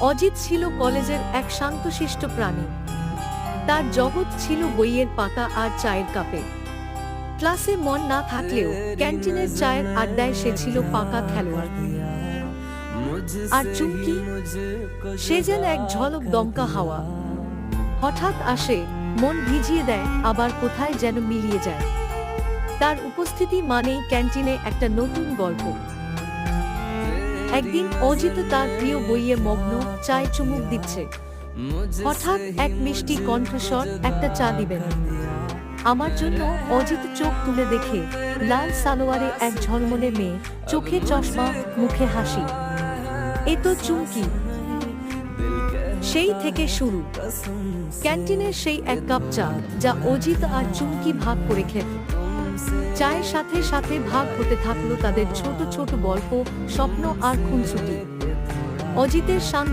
অজিত ছিল কলেজের এক শান্তশিষ্ট প্রাণী। তার জগৎ ছিল বইয়ের পাতা আর চায়ের কাপে। ক্লাসে মন না থাকলেও ক্যান্টিনের চায়ের আড্ডায় সে ছিল পাকা খেলোয়াড়। আর চুমকি, সে যেন এক ঝলক দমকা হাওয়া। হঠাৎ আসে, মন ভিজিয়ে দেয়, আবার কোথায় যেন মিলিয়ে যায়। তার উপস্থিতি মানেই ক্যান্টিনে একটা নতুন গল্প। একদিন অজিত তার প্রিয় বইয়ে মগ্ন, চায়ে চুমুক দিচ্ছে। হঠাৎ এক মিষ্টি কণ্ঠস্বর, একটা চা দিবেন আমার জন্য। অজিত চোখ তুলে দেখে লাল সালোয়ারে এক ঝলমলে মেয়ে, চোখে চশমা, মুখে হাসি। এ তো চুমকি। সেই থেকে শুরু ক্যান্টিনের সেই এক কাপ চা, যা অজিত আর চুমকি ভাগ করে খেত। চায়ের সাথে সাথে ভাগ হতে থাকলো তাদের ছোট ছোট গল্প, স্বপ্ন আর খুনসুটি। অজিতের শান্ত